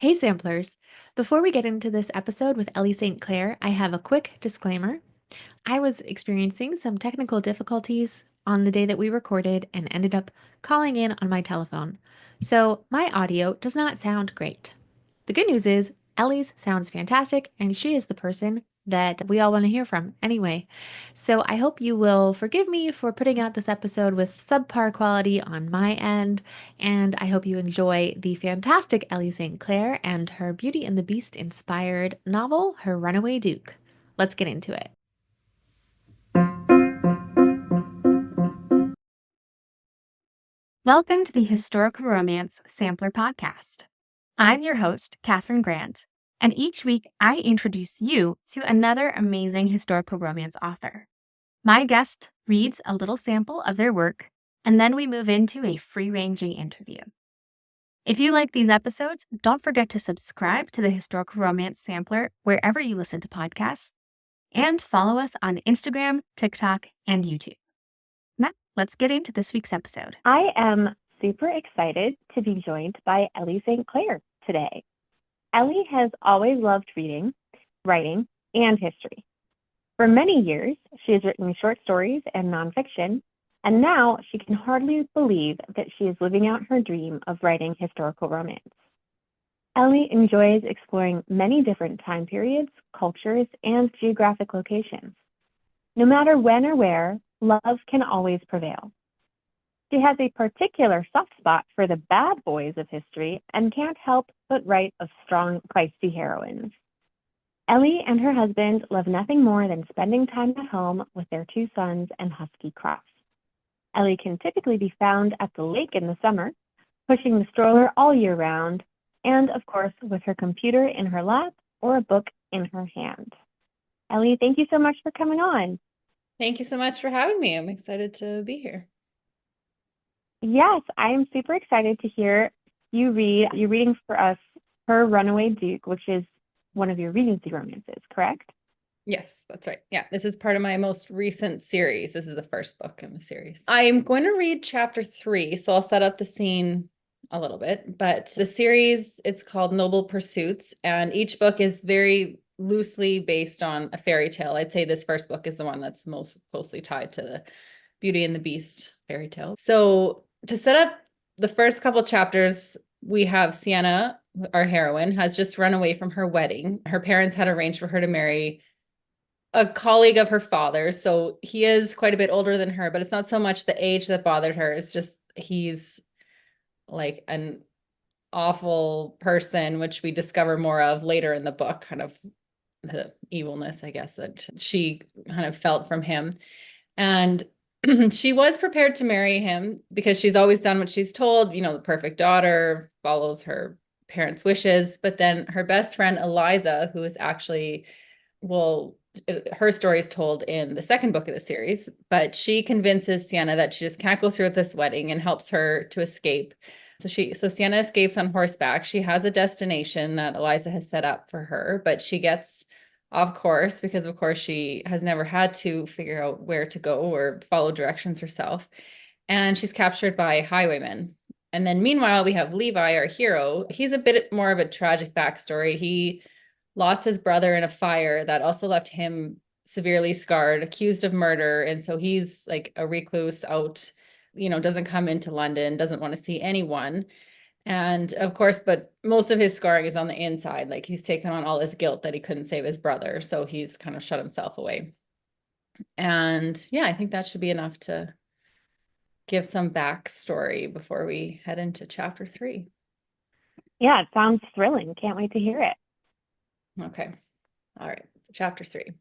Hey, samplers. Before we get into this episode with Ellie St. Clair, I have a quick disclaimer. I was experiencing some technical difficulties on the day that we recorded and ended up calling in on my telephone. So my audio does not sound great. The good news is Ellie's sounds fantastic, and she is the person that we all want to hear from anyway. So I hope you will forgive me for putting out this episode with subpar quality on my end, and I hope you enjoy the fantastic Ellie St. Clair and her Beauty and the Beast inspired novel, Her Runaway Duke. Let's get into it. Welcome to the Historical Romance Sampler Podcast. I'm your host, Katherine Grant, and each week I introduce you to another amazing historical romance author. My guest reads a little sample of their work, and then we move into a free-ranging interview. If you like these episodes, don't forget to subscribe to the Historical Romance Sampler wherever you listen to podcasts, and follow us on Instagram, TikTok, and YouTube. Now, let's get into this week's episode. I am super excited to be joined by Ellie St. Clair today. Ellie has always loved reading, writing, and history. For many years, she has written short stories and nonfiction, and now she can hardly believe that she is living out her dream of writing historical romance. Ellie enjoys exploring many different time periods, cultures, and geographic locations. No matter when or where, love can always prevail. She has a particular soft spot for the bad boys of history and can't help but write of strong, feisty heroines. Ellie and her husband love nothing more than spending time at home with their 2 sons and husky Cross. Ellie can typically be found at the lake in the summer, pushing the stroller all year round, and of course with her computer in her lap or a book in her hand. Ellie, thank you so much for coming on. Thank you so much for having me. I'm excited to be here. Yes, I am super excited to hear you read. You're reading for us Her Runaway Duke, which is one of your Regency romances, correct? Yes, that's right. Yeah, this is part of my most recent series. This is the first book in the series. I'm going to read chapter 3, so I'll set up the scene a little bit. But the series, it's called Noble Pursuits, and each book is very loosely based on a fairy tale. I'd say this first book is the one that's most closely tied to the Beauty and the Beast fairy tale. So to set up the first couple chapters, we have Sienna, our heroine, has just run away from her wedding. Her parents had arranged for her to marry a colleague of her father's. So he is quite a bit older than her, but it's not so much the age that bothered her. It's just he's like an awful person, which we discover more of later in the book, kind of the evilness, I guess, that she kind of felt from him. And she was prepared to marry him because she's always done what she's told, the perfect daughter, follows her parents' wishes. But then her best friend, Eliza, who is actually, her story is told in the second book of the series, but she convinces Sienna that she just can't go through with this wedding and helps her to escape. So Sienna escapes on horseback. She has a destination that Eliza has set up for her, but she gets off course because, of course, she has never had to figure out where to go or follow directions herself. And she's captured by highwaymen. And then meanwhile, we have Levi, our hero. He's a bit more of a tragic backstory. He lost his brother in a fire that also left him severely scarred, accused of murder. And so he's like a recluse out, doesn't come into London, doesn't want to see anyone. And of course, but most of his scarring is on the inside. Like he's taken on all this guilt that he couldn't save his brother. So he's kind of shut himself away. And yeah, I think that should be enough to give some backstory before we head into chapter 3. Yeah, it sounds thrilling. Can't wait to hear it. Okay. All right. Chapter 3.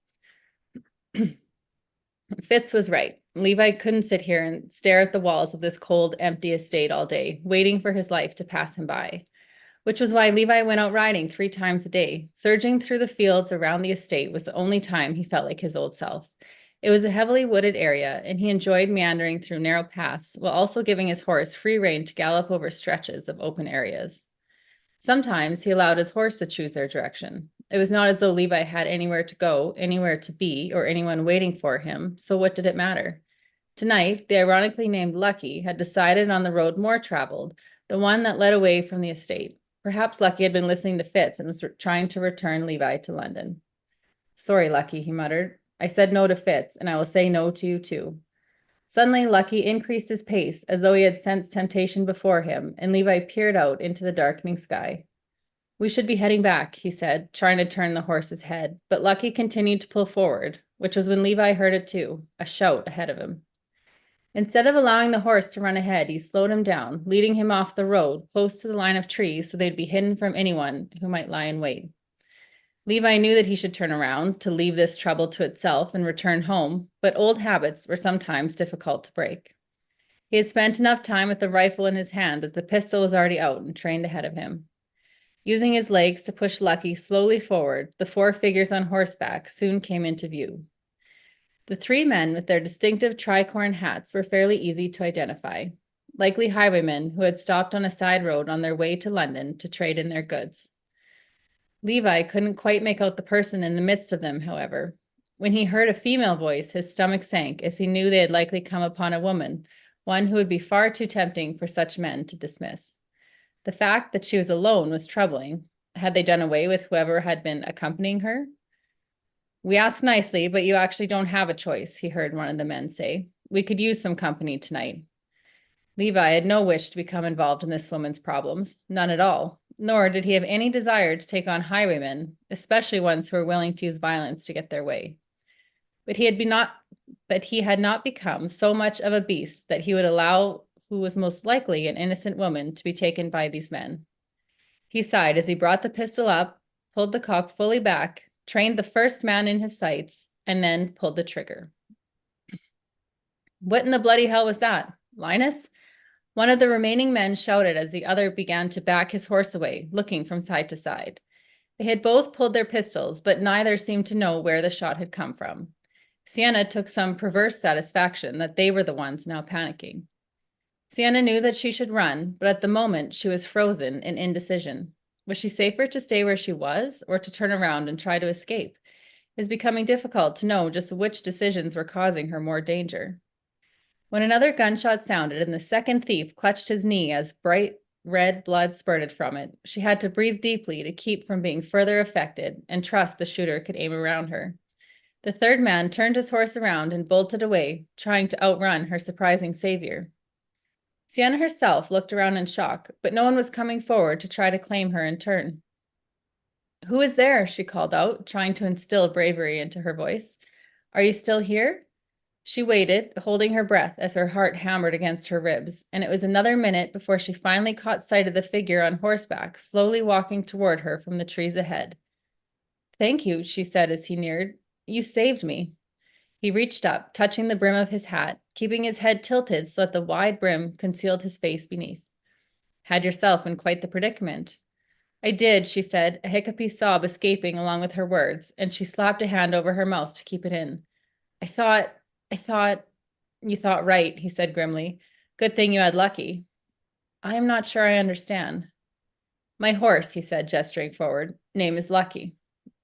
Fitz was right. Levi couldn't sit here and stare at the walls of this cold, empty estate all day, waiting for his life to pass him by. Which was why Levi went out riding 3 times a day. Surging through the fields around the estate was the only time he felt like his old self. It was a heavily wooded area, and he enjoyed meandering through narrow paths while also giving his horse free rein to gallop over stretches of open areas. Sometimes he allowed his horse to choose their direction. It was not as though Levi had anywhere to go, anywhere to be, or anyone waiting for him, so what did it matter? Tonight, the ironically named Lucky had decided on the road more traveled, the one that led away from the estate. Perhaps Lucky had been listening to Fitz and was trying to return Levi to London. Sorry, Lucky, he muttered. I said no to Fitz, and I will say no to you too. Suddenly, Lucky increased his pace as though he had sensed temptation before him, and Levi peered out into the darkening sky. We should be heading back, he said, trying to turn the horse's head, but Lucky continued to pull forward, which was when Levi heard it too, a shout ahead of him. Instead of allowing the horse to run ahead, he slowed him down, leading him off the road close to the line of trees so they'd be hidden from anyone who might lie in wait. Levi knew that he should turn around to leave this trouble to itself and return home, but old habits were sometimes difficult to break. He had spent enough time with the rifle in his hand that the pistol was already out and trained ahead of him. Using his legs to push Lucky slowly forward, the 4 figures on horseback soon came into view. The 3 men with their distinctive tricorn hats were fairly easy to identify, likely highwaymen who had stopped on a side road on their way to London to trade in their goods. Levi couldn't quite make out the person in the midst of them, however. When he heard a female voice, his stomach sank as he knew they had likely come upon a woman, one who would be far too tempting for such men to dismiss. The fact that she was alone was troubling. Had they done away with whoever had been accompanying her? We asked nicely, but you actually don't have a choice, he heard one of the men say. We could use some company tonight. Levi had no wish to become involved in this woman's problems, none at all, nor did he have any desire to take on highwaymen, especially ones who were willing to use violence to get their way. But he had not become so much of a beast that he would allow who was most likely an innocent woman to be taken by these men. He sighed as he brought the pistol up, pulled the cock fully back, trained the first man in his sights, and then pulled the trigger. What in the bloody hell was that? Linus? One of the remaining men shouted as the other began to back his horse away, looking from side to side. They had both pulled their pistols, but neither seemed to know where the shot had come from. Sienna took some perverse satisfaction that they were the ones now panicking. Sienna knew that she should run, but at the moment she was frozen in indecision. Was she safer to stay where she was or to turn around and try to escape? It was becoming difficult to know just which decisions were causing her more danger. When another gunshot sounded and the second thief clutched his knee as bright red blood spurted from it, she had to breathe deeply to keep from being further affected and trust the shooter could aim around her. The third man turned his horse around and bolted away, trying to outrun her surprising savior. Sienna herself looked around in shock, but no one was coming forward to try to claim her in turn. Who is there? She called out, trying to instill bravery into her voice. Are you still here? She waited, holding her breath as her heart hammered against her ribs, and it was another minute before she finally caught sight of the figure on horseback, slowly walking toward her from the trees ahead. Thank you, she said as he neared. You saved me. He reached up, touching the brim of his hat, keeping his head tilted so that the wide brim concealed his face beneath. Had yourself in quite the predicament. I did, she said, a hiccupy sob escaping along with her words, and she slapped a hand over her mouth to keep it in. I thought, you thought right, he said grimly. Good thing you had Lucky. I am not sure I understand. My horse, he said, gesturing forward. Name is Lucky.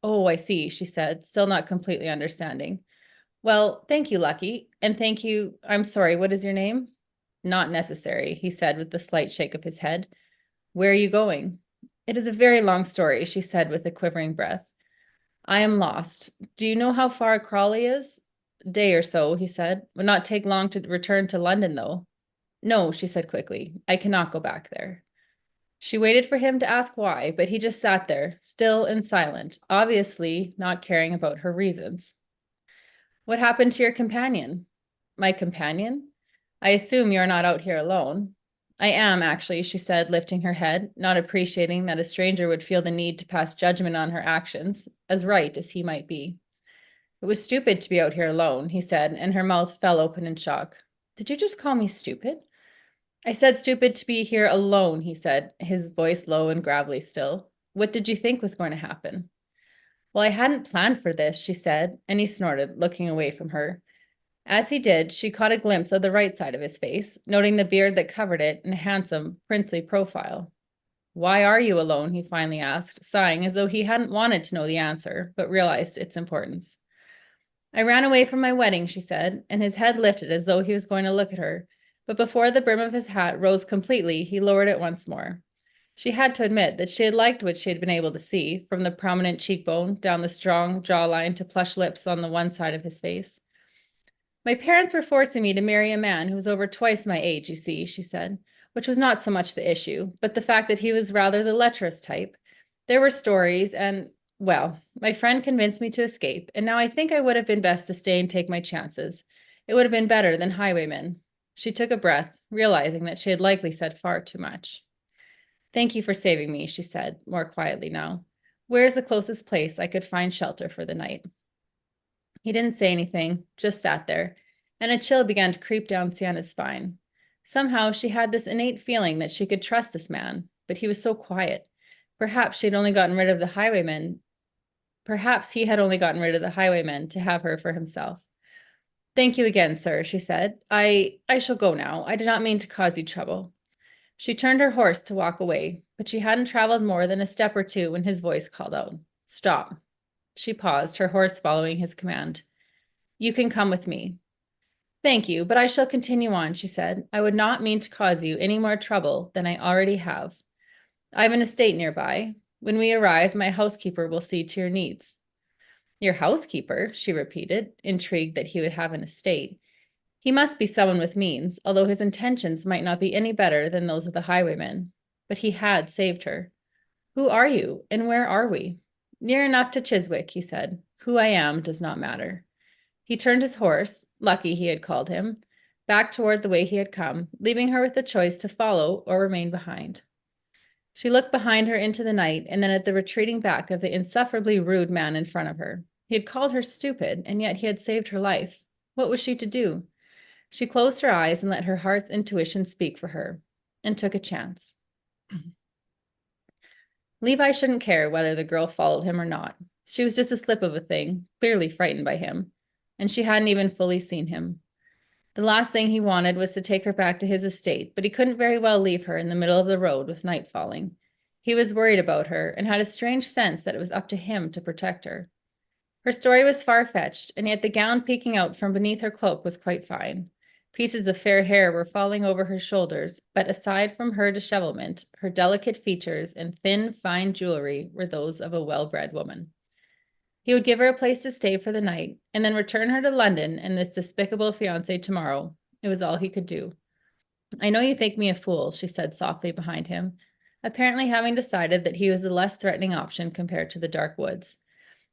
Oh, I see, she said, still not completely understanding. Well, thank you, Lucky, and thank you. I'm sorry, what is your name? Not necessary, he said with a slight shake of his head. Where are you going? It is a very long story, she said with a quivering breath. I am lost. Do you know how far Crawley is? A day or so, he said. Would not take long to return to London, though. No, she said quickly. I cannot go back there. She waited for him to ask why, but he just sat there, still and silent, obviously not caring about her reasons. What happened to your companion? My companion? I assume you're not out here alone. I am, actually, she said, lifting her head, not appreciating that a stranger would feel the need to pass judgment on her actions, as right as he might be. It was stupid to be out here alone, he said, and her mouth fell open in shock. Did you just call me stupid? I said stupid to be here alone, he said, his voice low and gravelly still. What did you think was going to happen? Well, I hadn't planned for this, she said, and he snorted, looking away from her. As he did, she caught a glimpse of the right side of his face, noting the beard that covered it and a handsome, princely profile. Why are you alone? He finally asked, sighing as though he hadn't wanted to know the answer, but realized its importance. I ran away from my wedding, she said, and his head lifted as though he was going to look at her, but before the brim of his hat rose completely, he lowered it once more. She had to admit that she had liked what she had been able to see, from the prominent cheekbone down the strong jawline to plush lips on the one side of his face. My parents were forcing me to marry a man who was over twice my age, you see, she said, which was not so much the issue, but the fact that he was rather the lecherous type. There were stories, and, well, my friend convinced me to escape, and now I think I would have been best to stay and take my chances. It would have been better than highwaymen. She took a breath, realizing that she had likely said far too much. Thank you for saving me, she said, more quietly now. Where's the closest place I could find shelter for the night? He didn't say anything, just sat there, and a chill began to creep down Sienna's spine. Somehow she had this innate feeling that she could trust this man, but he was so quiet. Perhaps she had only gotten rid of the highwaymen. Perhaps he had only gotten rid of the highwaymen to have her for himself. Thank you again, sir, she said. I shall go now. I did not mean to cause you trouble. She turned her horse to walk away, but she hadn't traveled more than a step or two when his voice called out, "Stop." She paused, her horse following his command. "You can come with me." "Thank you, but I shall continue on," she said. "I would not mean to cause you any more trouble than I already have. I have an estate nearby. When we arrive, my housekeeper will see to your needs." "Your housekeeper?" she repeated, intrigued that he would have an estate. He must be someone with means, although his intentions might not be any better than those of the highwaymen. But he had saved her. "Who are you, and where are we?" "Near enough to Chiswick," he said. "Who I am does not matter." He turned his horse, Lucky he had called him, back toward the way he had come, leaving her with the choice to follow or remain behind. She looked behind her into the night and then at the retreating back of the insufferably rude man in front of her. He had called her stupid, and yet he had saved her life. What was she to do? She closed her eyes and let her heart's intuition speak for her, and took a chance. Levi shouldn't care whether the girl followed him or not. She was just a slip of a thing, clearly frightened by him, and she hadn't even fully seen him. The last thing he wanted was to take her back to his estate, but he couldn't very well leave her in the middle of the road with night falling. He was worried about her and had a strange sense that it was up to him to protect her. Her story was far-fetched, and yet the gown peeking out from beneath her cloak was quite fine. Pieces of fair hair were falling over her shoulders, but aside from her dishevelment, her delicate features and thin, fine jewelry were those of a well-bred woman. He would give her a place to stay for the night, and then return her to London and this despicable fiancé tomorrow. It was all he could do. "I know you think me a fool," she said softly behind him, apparently having decided that he was the less threatening option compared to the dark woods.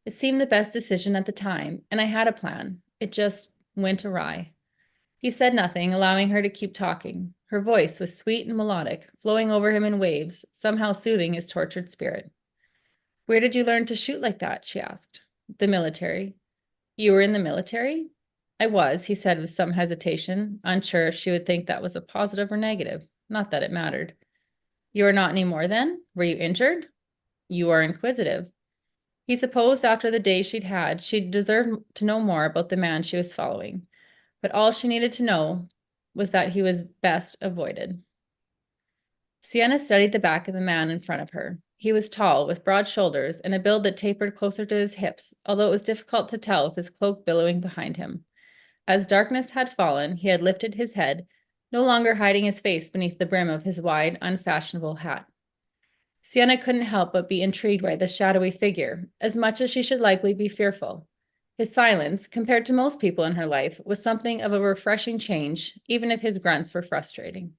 "It seemed the best decision at the time, and I had a plan. It just went awry." He said nothing, allowing her to keep talking. Her voice was sweet and melodic, flowing over him in waves, somehow soothing his tortured spirit. "Where did you learn to shoot like that?" she asked. "The military." "You were in the military?" "I was," he said with some hesitation, unsure if she would think that was a positive or negative. Not that it mattered. "You are not any more then? Were you injured?" "You are inquisitive." He supposed after the day she'd had, she'd deserve to know more about the man she was following. But all she needed to know was that he was best avoided. Sienna studied the back of the man in front of her. He was tall, with broad shoulders and a build that tapered closer to his hips, although it was difficult to tell with his cloak billowing behind him. As darkness had fallen, he had lifted his head, no longer hiding his face beneath the brim of his wide, unfashionable hat. Sienna couldn't help but be intrigued by the shadowy figure, as much as she should likely be fearful. His silence, compared to most people in her life, was something of a refreshing change, even if his grunts were frustrating.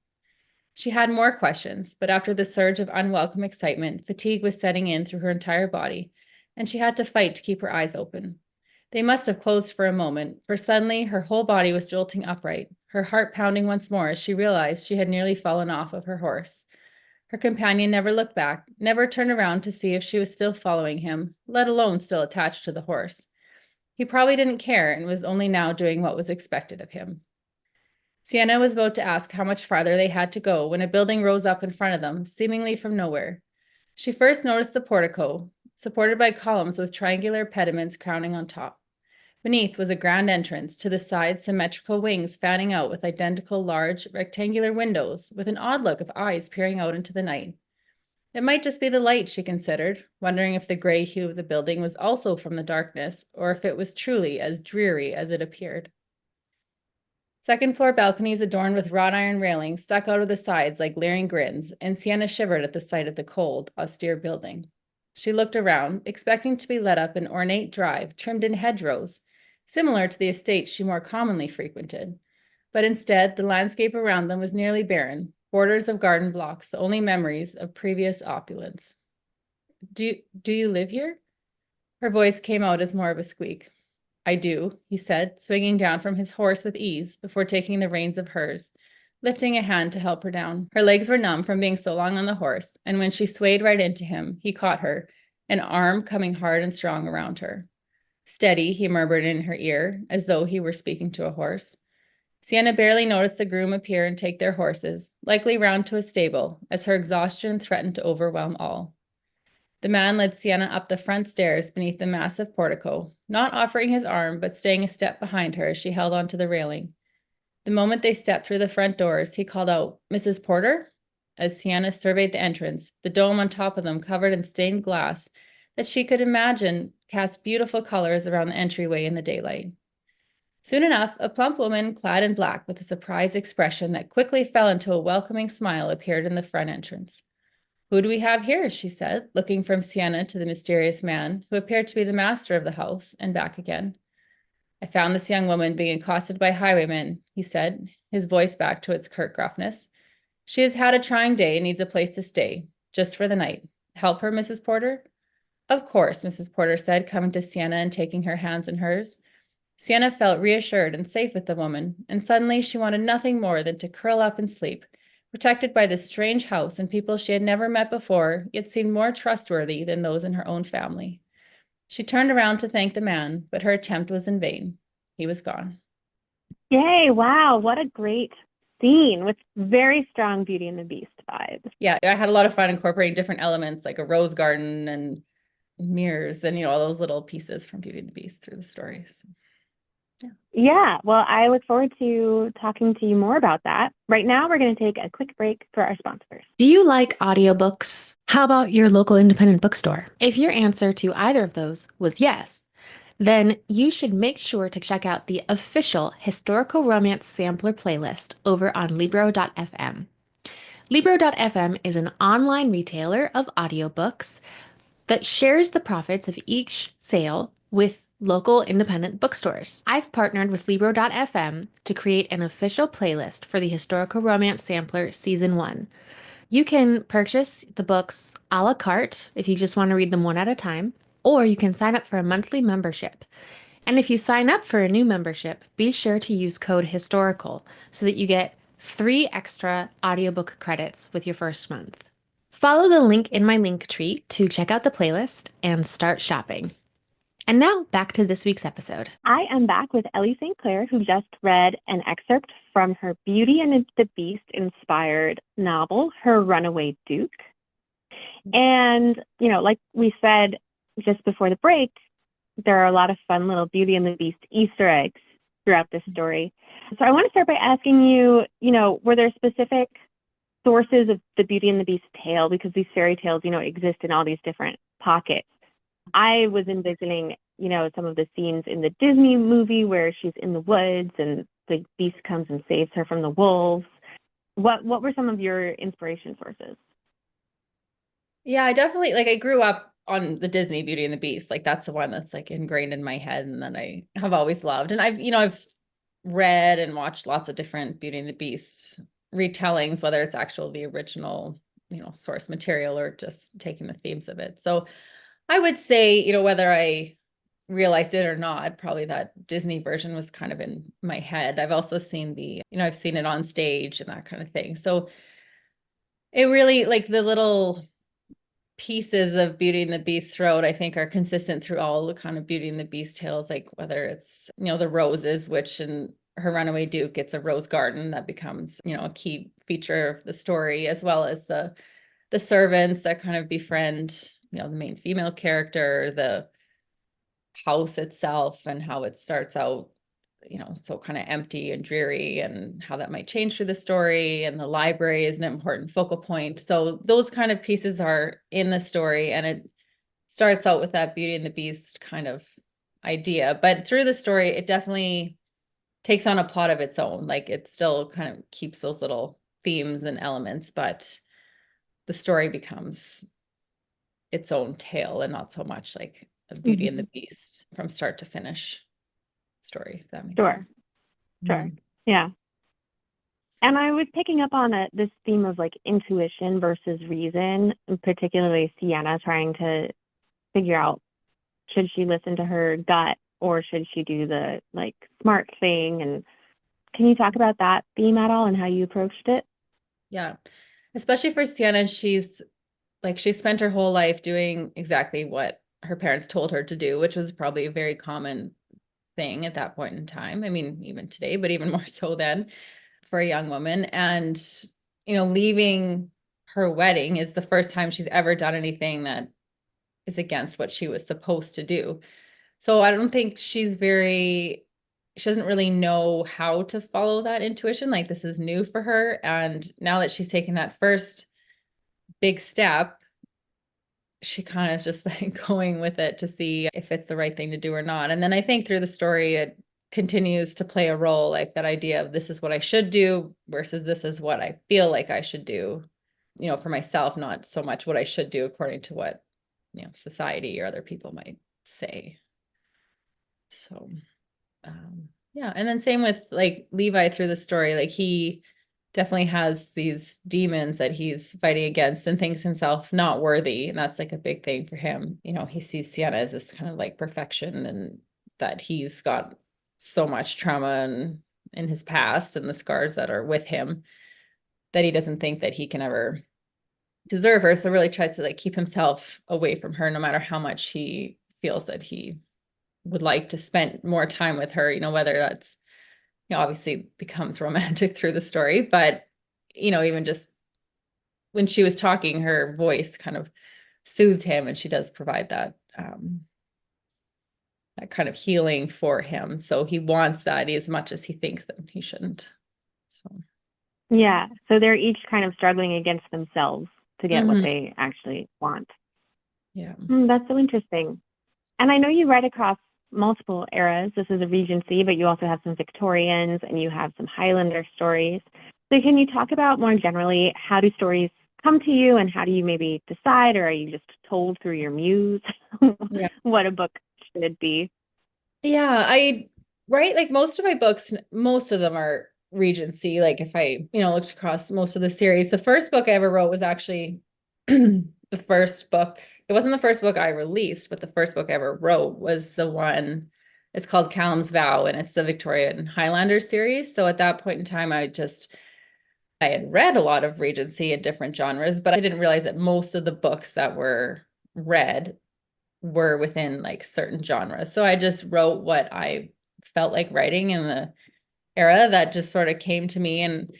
She had more questions, but after the surge of unwelcome excitement, fatigue was setting in through her entire body, and she had to fight to keep her eyes open. They must have closed for a moment, for suddenly her whole body was jolting upright, her heart pounding once more as she realized she had nearly fallen off of her horse. Her companion never looked back, never turned around to see if she was still following him, let alone still attached to the horse. He probably didn't care and was only now doing what was expected of him. Sienna was about to ask how much farther they had to go when a building rose up in front of them, seemingly from nowhere. She first noticed the portico, supported by columns with triangular pediments crowning on top. Beneath was a grand entrance, to the side symmetrical wings fanning out with identical large rectangular windows, with an odd look of eyes peering out into the night. It might just be the light, she considered, wondering if the gray hue of the building was also from the darkness, or if it was truly as dreary as it appeared. Second floor balconies adorned with wrought iron railings stuck out of the sides like leering grins, and Sienna shivered at the sight of the cold, austere building. She looked around, expecting to be led up an ornate drive trimmed in hedgerows, similar to the estates she more commonly frequented. But instead, the landscape around them was nearly barren, borders of garden blocks, the only memories of previous opulence. Do you live here? Her voice came out as more of a squeak. I do, he said, swinging down from his horse with ease before taking the reins of hers, lifting a hand to help her down. Her legs were numb from being so long on the horse, and when she swayed right into him, he caught her, an arm coming hard and strong around her. Steady, he murmured in her ear, as though he were speaking to a horse. Sienna barely noticed the groom appear and take their horses, likely round to a stable, as her exhaustion threatened to overwhelm all. The man led Sienna up the front stairs beneath the massive portico, not offering his arm, but staying a step behind her as she held onto the railing. The moment they stepped through the front doors, he called out, "Mrs. Porter?" As Sienna surveyed the entrance, the dome on top of them covered in stained glass that she could imagine cast beautiful colors around the entryway in the daylight. Soon enough, a plump woman clad in black with a surprised expression that quickly fell into a welcoming smile appeared in the front entrance. "Who do we have here?" she said, looking from Sienna to the mysterious man, who appeared to be the master of the house, and back again. "I found this young woman being accosted by highwaymen," he said, his voice back to its curt gruffness. "She has had a trying day and needs a place to stay, just for the night. Help her, Mrs. Porter?" "Of course," Mrs. Porter said, coming to Sienna and taking her hands in hers. Sienna felt reassured and safe with the woman, and suddenly she wanted nothing more than to curl up and sleep, protected by this strange house and people she had never met before, yet seemed more trustworthy than those in her own family. She turned around to thank the man, but her attempt was in vain. He was gone. Yay, wow, what a great scene with very strong Beauty and the Beast vibes. Yeah, I had a lot of fun incorporating different elements like a rose garden and mirrors and, all those little pieces from Beauty and the Beast through the stories. Yeah, well, I look forward to talking to you more about that. Right now, we're going to take a quick break for our sponsors. Do you like audiobooks? How about your local independent bookstore? If your answer to either of those was yes, then you should make sure to check out the official historical romance sampler playlist over on Libro.fm. Libro.fm is an online retailer of audiobooks that shares the profits of each sale with local independent bookstores. I've partnered with Libro.fm to create an official playlist for the Historical Romance Sampler Season 1. You can purchase the books a la carte if you just want to read them one at a time, or you can sign up for a monthly membership. And if you sign up for a new membership, be sure to use code HISTORICAL so that you get 3 extra audiobook credits with your first month. Follow the link in my link tree to check out the playlist and start shopping. And now back to this week's episode. I am back with Ellie St. Clair, who just read an excerpt from her Beauty and the Beast inspired novel, Her Runaway Duke. And, like we said just before the break, there are a lot of fun little Beauty and the Beast Easter eggs throughout this story. So I want to start by asking you, were there specific sources of the Beauty and the Beast tale? Because these fairy tales, exist in all these different pockets. I was envisioning, some of the scenes in the Disney movie where she's in the woods and the beast comes and saves her from the wolves. What were some of your inspiration sources? Yeah, I definitely I grew up on the Disney Beauty and the Beast. That's the one that's ingrained in my head and that I have always loved. And I've read and watched lots of different Beauty and the Beast retellings, whether it's the original, source material or just taking the themes of it. So I would say, whether I realized it or not, probably that Disney version was kind of in my head. I've also seen I've seen it on stage and that kind of thing. So it really the little pieces of Beauty and the Beast throughout, I think, are consistent through all the kind of Beauty and the Beast tales, whether it's, the roses, which in Her Runaway Duke, it's a rose garden that becomes, a key feature of the story, as well as the servants that kind of befriend, the main female character, the house itself and how it starts out, so kind of empty and dreary and how that might change through the story. And the library is an important focal point. So those kind of pieces are in the story, and it starts out with that Beauty and the Beast kind of idea. But through the story, it definitely takes on a plot of its own. Like it still kind of keeps those little themes and elements, but the story becomes its own tale and not so much like a Beauty and the Beast from start to finish story, if that makes sense. Sure. Yeah. And I was picking up on this theme of like intuition versus reason, and particularly Sienna trying to figure out, should she listen to her gut or should she do the like smart thing? And can you talk about that theme at all and how you approached it? Yeah. Especially for Sienna, she's like, she spent her whole life doing exactly what her parents told her to do, which was probably a very common thing at that point in time. I mean, even today, but even more so then for a young woman. And, leaving her wedding is the first time she's ever done anything that is against what she was supposed to do. So I don't think she doesn't really know how to follow that intuition. Like this is new for her. And now that she's taken that first big step, she kind of is just like going with it to see if it's the right thing to do or not. And then I think through the story, it continues to play a role, like that idea of this is what I should do versus this is what I feel like I should do, for myself, not so much what I should do according to what, society or other people might say. So, yeah. And then same with like Levi through the story, like he definitely has these demons that he's fighting against and thinks himself not worthy. And that's like a big thing for him. He sees Sienna as this kind of like perfection and that he's got so much trauma in his past and the scars that are with him that he doesn't think that he can ever deserve her. So really tries to like keep himself away from her no matter how much he feels that he would like to spend more time with her, whether that's obviously becomes romantic through the story, but even just when she was talking, her voice kind of soothed him, and she does provide that that kind of healing for him. So he wants that as much as he thinks that he shouldn't. So yeah, so they're each kind of struggling against themselves to get what they actually want. Yeah, that's so interesting. And I know you write across multiple eras. This is a Regency, but you also have some Victorians and you have some Highlander stories. So can you talk about more generally, how do stories come to you and how do you maybe decide, or are you just told through your muse what a book should be? Yeah, I write like most of my books, most of them are Regency. Like if I, looked across most of the series, the first book I ever wrote was actually the first book. It wasn't the first book I released, but the first book I ever wrote was the one, it's called Callum's Vow, and it's the Victorian Highlander series. So at that point in time, I had read a lot of Regency in different genres, but I didn't realize that most of the books that were read were within like certain genres. So I just wrote what I felt like writing in the era that just sort of came to me. And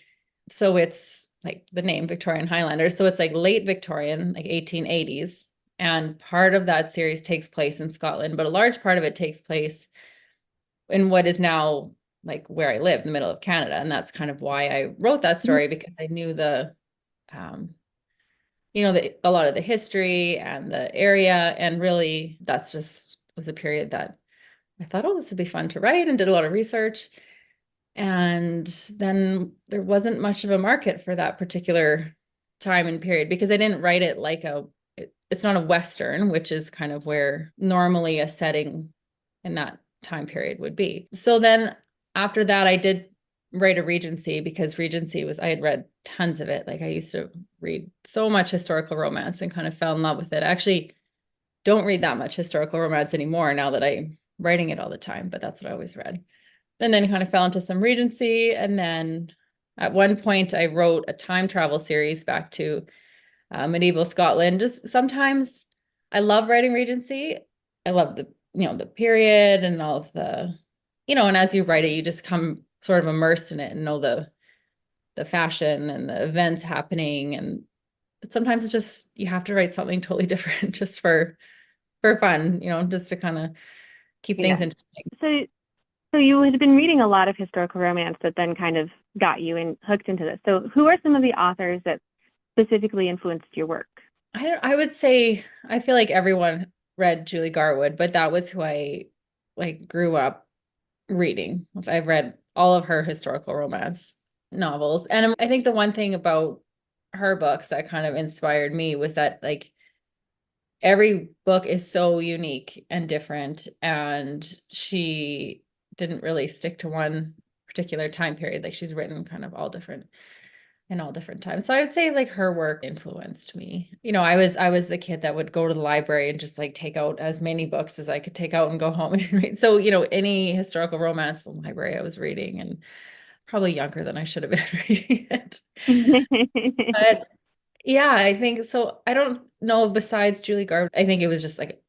so it's like the name Victorian Highlanders. So it's like late Victorian, like 1880s. And part of that series takes place in Scotland, but a large part of it takes place in what is now like where I live in the middle of Canada. And that's kind of why I wrote that story, because I knew a lot of the history and the area. And really that's just was a period that I thought, oh, this would be fun to write, and did a lot of research. And then there wasn't much of a market for that particular time and period, because I didn't write it like it's not a Western, which is kind of where normally a setting in that time period would be. So then after that, I did write a Regency, because Regency I had read tons of it. Like I used to read so much historical romance and kind of fell in love with it. I actually don't read that much historical romance anymore now that I'm writing it all the time, but that's what I always read. And then kind of fell into some Regency. And then at one point I wrote a time travel series back to medieval Scotland. Just sometimes I love writing Regency. I love the period and all of the, and as you write it, you just come sort of immersed in it and know the fashion and the events happening. And but sometimes it's just, you have to write something totally different just for fun, just to kind of keep things interesting. So you had been reading a lot of historical romance that then kind of got you hooked into this. So who are some of the authors that specifically influenced your work? I would say, I feel like everyone read Julie Garwood, but that was who I like grew up reading. I've read all of her historical romance novels. And I think the one thing about her books that kind of inspired me was that like every book is so unique and different, and she didn't really stick to one particular time period. Like she's written kind of all different in all different times. So I would say like her work influenced me. I was the kid that would go to the library and just like take out as many books as I could take out and go home and read. So, any historical romance in the library I was reading, and probably younger than I should have been reading it. But yeah, I think so. I don't know, besides Julie Garwood, I think it was just like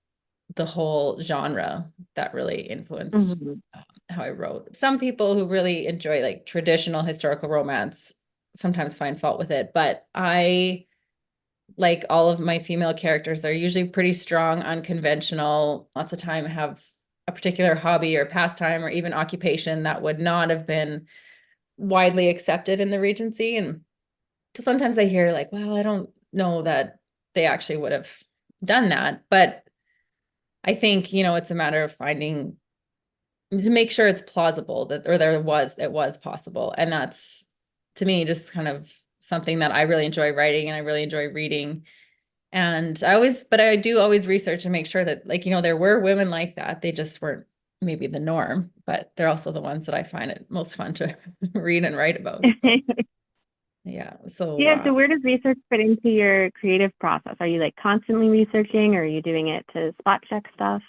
the whole genre that really influenced Mhm. how I wrote. Some people who really enjoy like traditional historical romance sometimes find fault with it, but I like all of my female characters. They're usually pretty strong, unconventional, lots of time have a particular hobby or pastime or even occupation that would not have been widely accepted in the Regency. And sometimes I hear like, well, I don't know that they actually would have done that. But I think, it's a matter of finding to make sure it's plausible that, or it was possible. And that's, to me, just kind of something that I really enjoy writing and I really enjoy reading. And but I do always research and make sure that like, there were women like that. They just weren't maybe the norm, but they're also the ones that I find it most fun to read and write about. So, yeah. So, Yeah, so where does research fit into your creative process? Are you like constantly researching or are you doing it to spot check stuff?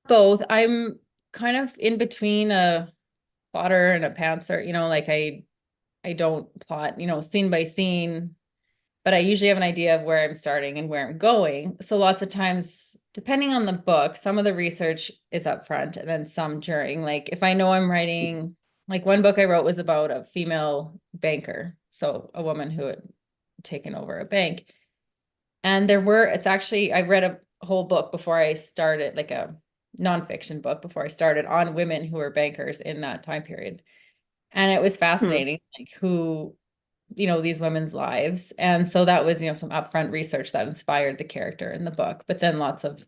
both. I'm kind of in between a plotter and a pantser, like I don't plot, scene by scene, but I usually have an idea of where I'm starting and where I'm going. So lots of times, depending on the book, some of the research is up front and then some during. Like if I know I'm writing, like one book I wrote was about a female banker, so a woman who had taken over a bank. And I read a whole book before I started, like a nonfiction book before I started, on women who were bankers in that time period. And it was Hmm. fascinating, like who, these women's lives. And so that was, some upfront research that inspired the character in the book, but then lots of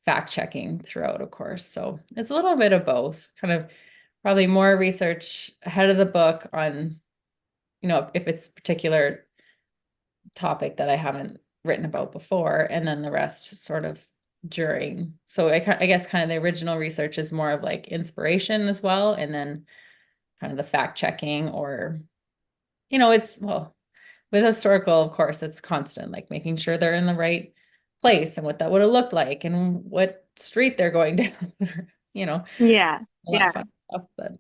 fact checking throughout, of course. So it's a little bit of both, kind of probably more research ahead of the book on, if it's a particular topic that I haven't written about before, and then the rest sort of during. So I guess kind of the original research is more of like inspiration as well, and then kind of the fact checking, or it's, well, with historical, of course, it's constant, like making sure they're in the right place and what that would have looked like and what street they're going down, you know, Yeah, all that yeah. fun stuff that,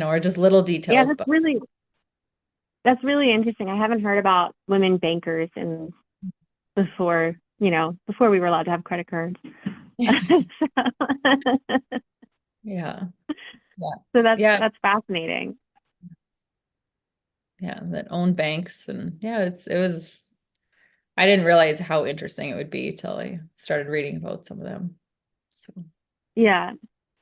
or just little Yeah, details, but that's really interesting. I haven't heard about women bankers and before we were allowed to have credit cards. yeah, yeah, So that's yeah, that's fascinating. yeah, that own banks. And yeah, it was, I didn't realize how interesting it would be till I started reading about some of them. So Yeah,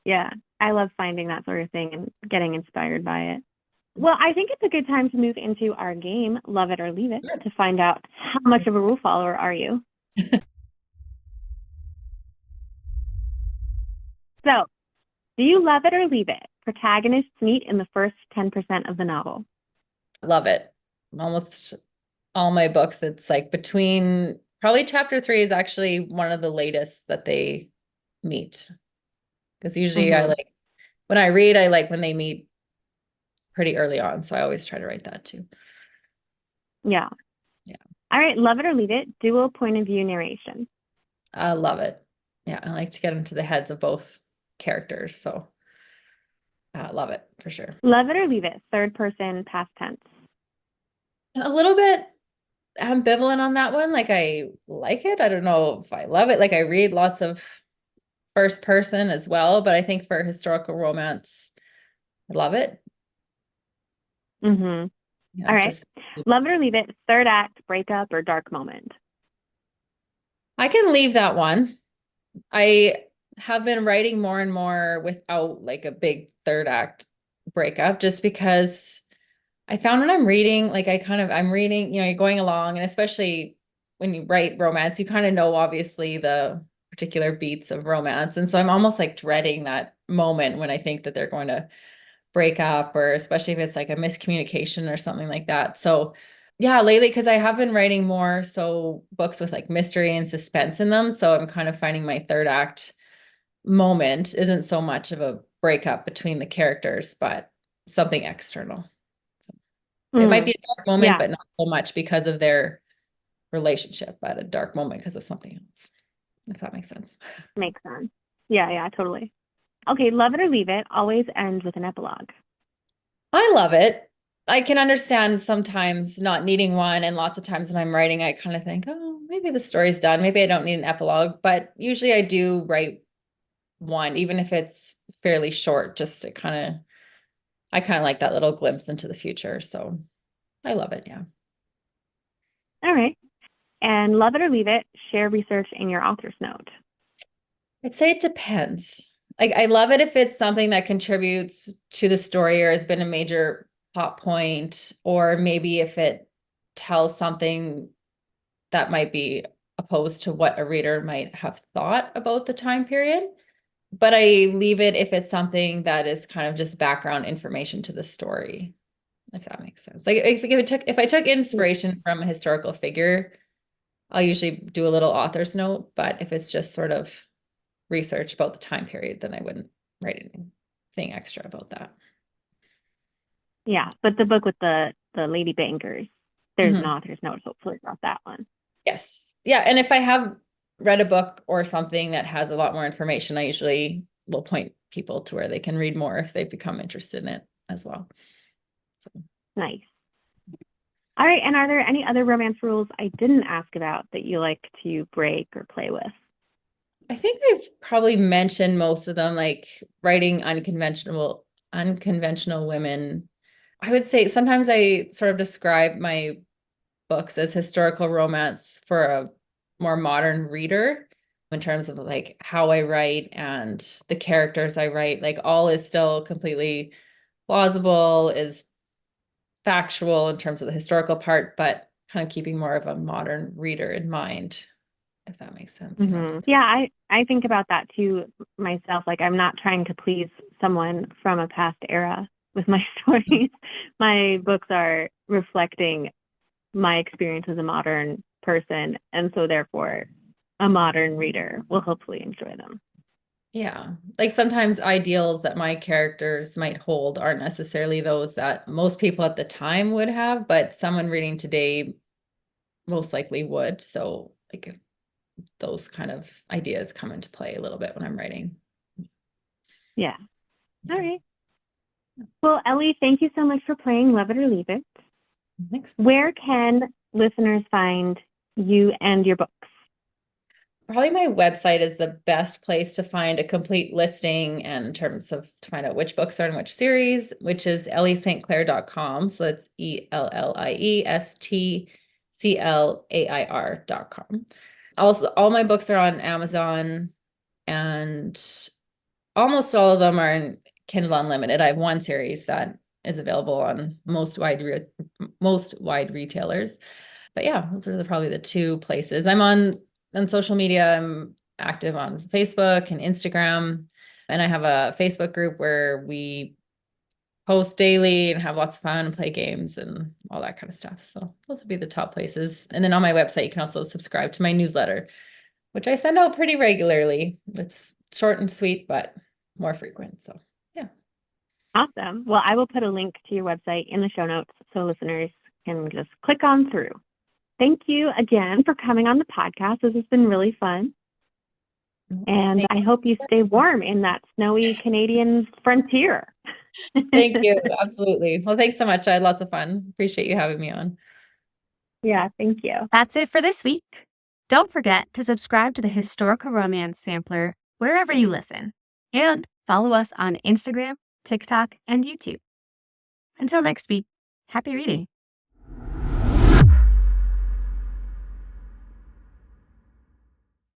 yeah. I love finding that sort of thing and getting inspired by it. Well, I think it's a good time to move into our game, Love It or Leave It, to find out how much of a rule follower are you. So, do you love it or leave it? Protagonists meet in the first 10% of the novel. love it. Almost all my books, it's like between, probably chapter 3 is actually one of the latest that they meet. Because usually Mm-hmm. when I read, I like when they meet pretty early on. So I always try to write that too. Yeah. Yeah. All right, love it or leave it, dual point of view narration. I love it. Yeah. I like to get into the heads of both characters. So I love it for sure. Love it or leave it, third person, past tense. A little bit ambivalent on that one. Like I like it. I don't know if I love it. Like I read lots of first person as well, but I think for historical romance, I love it. Mm-hmm. Yeah, All right. just Love it or leave it, third act, breakup, or dark moment. I can leave that one. I have been writing more and more without like a big third act breakup, just because I found when I'm reading, like I'm reading, you're going along, and especially when you write romance, you kind of know obviously the particular beats of romance. And so I'm almost like dreading that moment when I think that they're going to breakup, or especially if it's like a miscommunication or something like that. So yeah, lately, because I have been writing more books with like mystery and suspense in them. So I'm kind of finding my third act moment isn't so much of a breakup between the characters, but something external. So it might be a dark moment, Yeah, but not so much because of their relationship, but a dark moment because of something else, if that makes sense. makes sense. Yeah, totally. Okay, Love It or Leave It always ends with an epilogue. I love it. I can understand sometimes not needing one, and lots of times when I'm writing, I kind of think, oh, maybe the story's done. Maybe I don't need an epilogue, but usually I do write one, even if it's fairly short, just to I kind of like that little glimpse into the future. So I love it. Yeah. All right. And Love It or Leave It, share research in your author's note. I'd say it depends. Like, I love it if it's something that contributes to the story or has been a major plot point, or maybe if it tells something that might be opposed to what a reader might have thought about the time period. But I leave it if it's something that is kind of just background information to the story, if that makes sense. Like if I took inspiration from a historical figure, I'll usually do a little author's note. But if it's just sort of research about the time period, then I wouldn't write anything extra about that. Yeah, but the book with the lady bankers, there's an author's note hopefully about that one. Yes. Yeah. And if I have read a book or something that has a lot more information, I usually will point people to where they can read more if they become interested in it as well. So. Nice. All right. And are there any other romance rules I didn't ask about that you like to break or play with? I think I've probably mentioned most of them, like writing unconventional women. I would say sometimes I sort of describe my books as historical romance for a more modern reader in terms of like how I write and the characters I write. Like all is still completely plausible, is factual in terms of the historical part, but kind of keeping more of a modern reader in mind, if that makes sense. Yes. Yeah, I think about that too myself. Like I'm not trying to please someone from a past era with my stories. My books are reflecting my experience as a modern person, and so therefore a modern reader will hopefully enjoy them. Yeah. Like sometimes ideals that my characters might hold aren't necessarily those that most people at the time would have, but someone reading today most likely would. So like those kind of ideas come into play a little bit when I'm writing. Yeah. All right. Well, Ellie, thank you so much for playing Love It or Leave It. Thanks. Where can listeners find you and your books? Probably my website is the best place to find a complete listing and in terms of to find out which books are in which series, which is elliestclair.com. So it's ELLIESTCLAIR.com. Also, all my books are on Amazon, and almost all of them are in Kindle Unlimited. I have one series that is available on most wide retailers. But yeah, those are probably the two places. I'm on social media. I'm active on Facebook and Instagram, and I have a Facebook group where we post daily and have lots of fun and play games and all that kind of stuff. So those would be the top places. And then on my website, you can also subscribe to my newsletter, which I send out pretty regularly. It's short and sweet, but more frequent. So yeah. Awesome. Well, I will put a link to your website in the show notes so listeners can just click on through. Thank you again for coming on the podcast. This has been really fun. And I hope you stay warm in that snowy Canadian frontier. Thank you. Absolutely. Well, thanks so much. I had lots of fun. Appreciate you having me on. Yeah, thank you. That's it for this week. Don't forget to subscribe to the Historical Romance Sampler wherever you listen, and follow us on Instagram, TikTok, and YouTube. Until next week, happy reading.